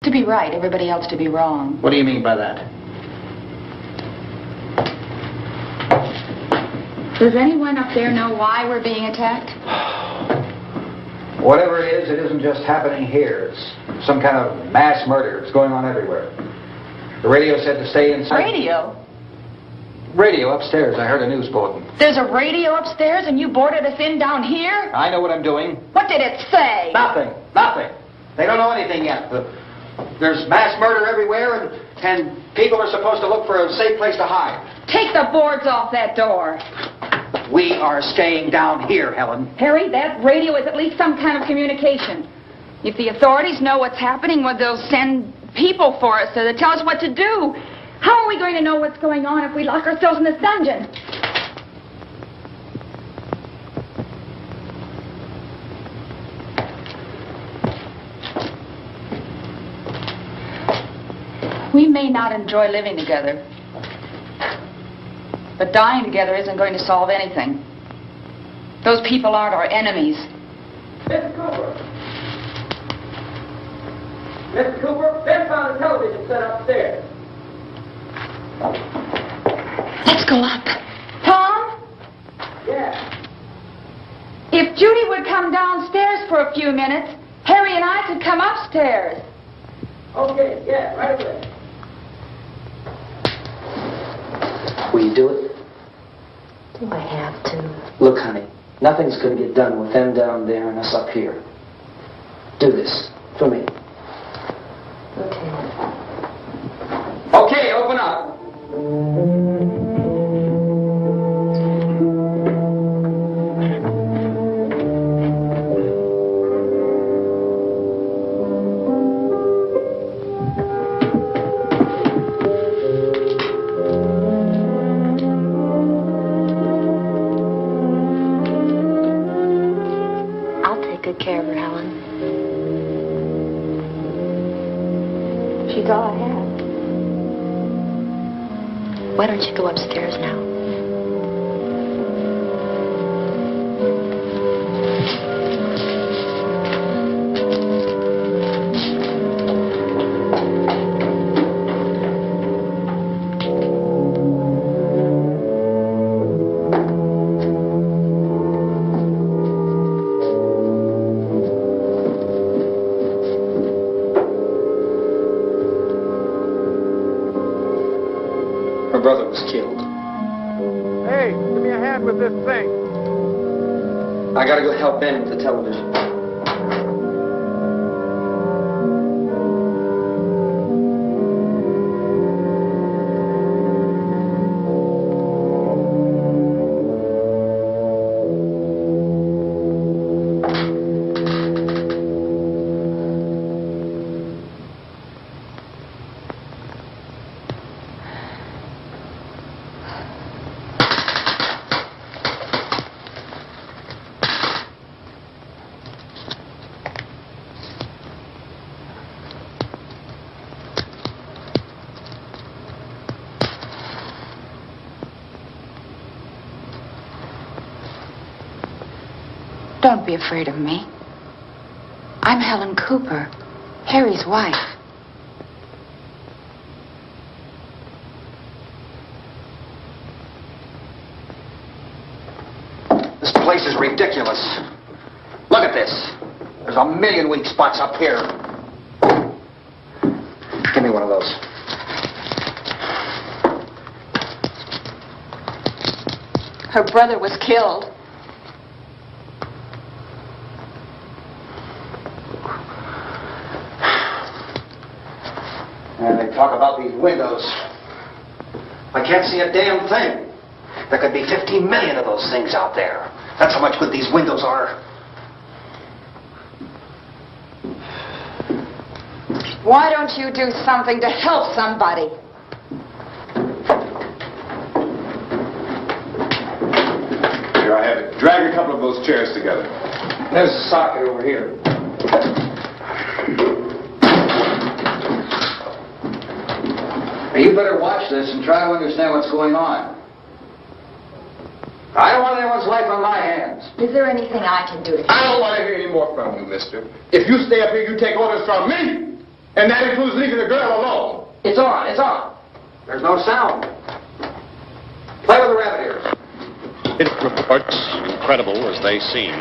To be right, everybody else to be wrong. What do you mean by that? Does anyone up there know why we're being attacked? Whatever it isn't just happening here. It's some kind of mass murder. It's going on everywhere. The radio said to stay inside. Radio? Radio upstairs. I heard a news bulletin. There's a radio upstairs and you boarded us in down here? I know what I'm doing. What did it say? Nothing. Nothing. They don't know anything yet. There's mass murder everywhere, and people are supposed to look for a safe place to hide. Take the boards off that door. We are staying down here, Helen. Harry, that radio is at least some kind of communication. If the authorities know what's happening, well, they'll send people for us to tell us what to do. How are we going to know what's going on if we lock ourselves in this dungeon? We may not enjoy living together, but dying together isn't going to solve anything. Those people aren't our enemies. Mr. Cooper! Mr. Cooper, Ben found a television set upstairs. Let's go up. Tom? Yeah. If Judy would come downstairs for a few minutes, Harry and I could come upstairs. Okay, yeah, right away. Will you do it? Do I have to? Look, honey, nothing's going to get done with them down there and us up here. Do this for me. Okay. Okay, open up. I'll take good care of her, Helen. She's all I have. Why don't you go upstairs now? Her brother was killed. Hey, give me a hand with this thing. I gotta go help Ben with the television. Don't be afraid of me. I'm Helen Cooper, Harry's wife. This place is ridiculous. Look at this. There's a million weak spots up here. Give me one of those. Her brother was killed. And they talk about these windows. I can't see a damn thing. There could be 15 million of those things out there. That's how much good these windows are. Why don't you do something to help somebody? Here, I have it. Drag a couple of those chairs together. There's a socket over here. Now, you better watch this and try to understand what's going on. I don't want anyone's life on my hands. Is there anything I can do to I don't want to hear any more from you, mister. If you stay up here, you take orders from me. And that includes leaving the girl alone. It's on, it's on. There's no sound. Play with the rabbit ears. Reports, incredible as they seem,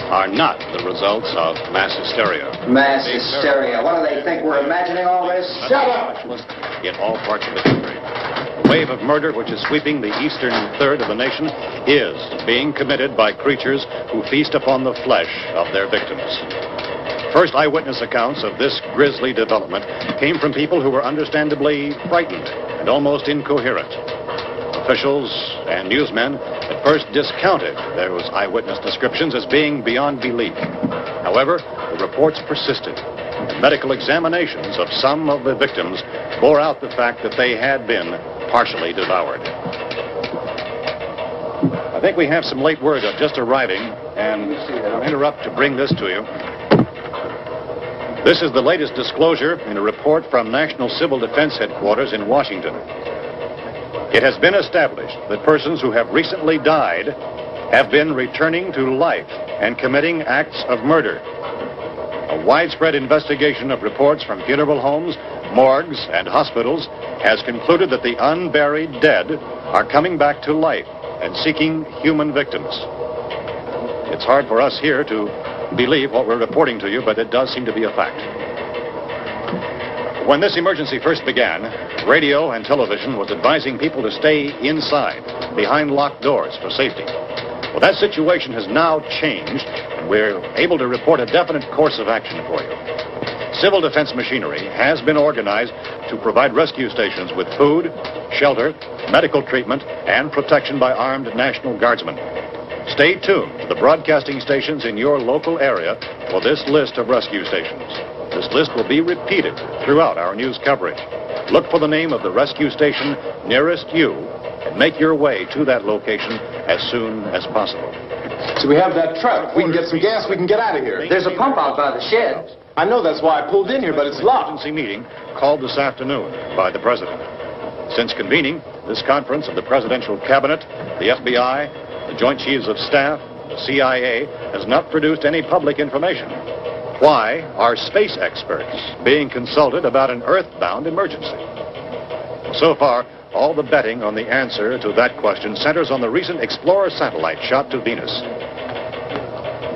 are not the results of mass hysteria. Mass hysteria. What do they think? We're imagining all this? Shut up! In all parts of the country. The wave of murder which is sweeping the eastern third of the nation is being committed by creatures who feast upon the flesh of their victims. First eyewitness accounts of this grisly development came from people who were understandably frightened and almost incoherent. Officials and newsmen at first discounted those eyewitness descriptions as being beyond belief. However, the reports persisted, and medical examinations of some of the victims bore out the fact that they had been partially devoured. I think we have some late word just arriving, and I'll interrupt to bring this to you. This is the latest disclosure in a report from National Civil Defense Headquarters in Washington. It has been established that persons who have recently died have been returning to life and committing acts of murder. A widespread investigation of reports from funeral homes, morgues, and hospitals has concluded that the unburied dead are coming back to life and seeking human victims. It's hard for us here to believe what we're reporting to you, but it does seem to be a fact. When this emergency first began, radio and television was advising people to stay inside, behind locked doors for safety. Well, that situation has now changed, and we're able to report a definite course of action for you. Civil defense machinery has been organized to provide rescue stations with food, shelter, medical treatment, and protection by armed National Guardsmen. Stay tuned to the broadcasting stations in your local area for this list of rescue stations. This list will be repeated throughout our news coverage. Look for the name of the rescue station nearest you and make your way to that location as soon as possible. So we have that truck. If we can get some gas, we can get out of here. There's a pump out by the shed. I know, that's why I pulled in here, but it's locked. Emergency meeting called this afternoon by the President. Since convening this conference of the Presidential Cabinet, the FBI, the Joint Chiefs of Staff, the CIA has not produced any public information. Why are space experts being consulted about an Earth-bound emergency? So far, all the betting on the answer to that question centers on the recent Explorer satellite shot to Venus.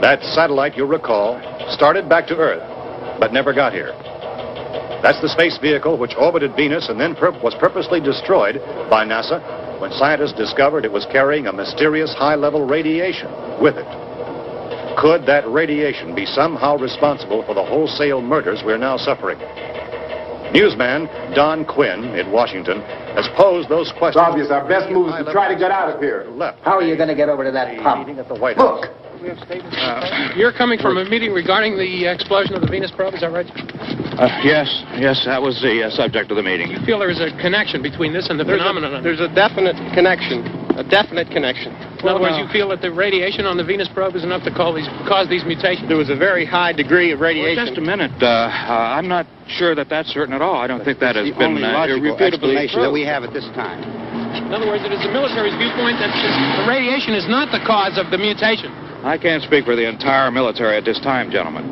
That satellite, you'll recall, started back to Earth, but never got here. That's the space vehicle which orbited Venus and then was purposely destroyed by NASA when scientists discovered it was carrying a mysterious high-level radiation with it. Could that radiation be somehow responsible for the wholesale murders we're now suffering? Newsman Don Quinn in Washington has posed those questions. It's obvious our best move is to try to get out of here. How are you going to get over to that pump? At the White House. Look. You're coming from a meeting regarding the explosion of the Venus probe, is that right? Yes, that was the subject of the meeting. You feel there is a connection between this and the phenomenon? There's a definite connection. A definite connection. In other words, you feel that the radiation on the Venus probe is enough to cause these mutations? There was a very high degree of radiation. Well, just a minute. I'm not sure that that's certain at all. I don't think that has been irrefutably explanation that we have at this time. In other words, it is the military's viewpoint that the radiation is not the cause of the mutation. I can't speak for the entire military at this time, gentlemen.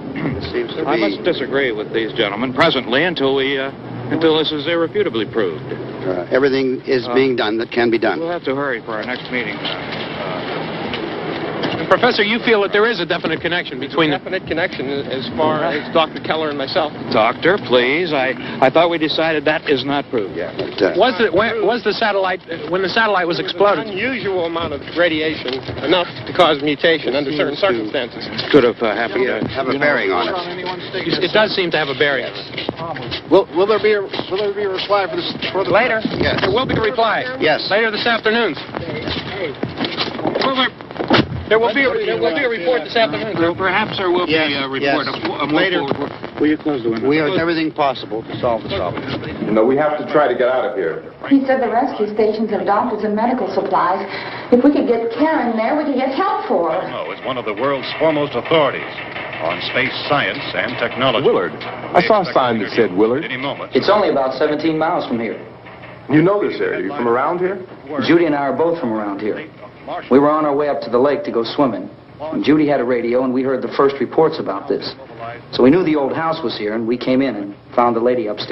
I must disagree with these gentlemen presently until this is irrefutably proved. Everything is being done that can be done. We'll have to hurry for our next meeting. Professor, you feel that there is a definite connection between a definite connection as far as Dr. Keller and myself. Doctor, please. I thought we decided that is not proved yet. Was the satellite, when the satellite was exploded? An unusual amount of radiation, enough to cause mutation under certain circumstances. Could have happened. Have a bearing on it. It does seem to have a bearing on it. Will there be a reply for this? Later? Yes. There will be a reply. Yes. Later this afternoon. There will be a report this afternoon. Perhaps there will be a report. Later. Will you close the window? We have everything possible to solve the problem. You know, we have to try to get out of here. He said the rescue stations have doctors and medical supplies. If we could get care in there, we could get help for her. No, is one of the world's foremost authorities on space science and technology. Willard. I saw a sign that said Willard. Any moment. It's only about 17 miles from here. You know this area. You from around here? Judy and I are both from around here. We were on our way up to the lake to go swimming. And Judy had a radio, and we heard the first reports about this. So we knew the old house was here, and we came in and found the lady upstairs.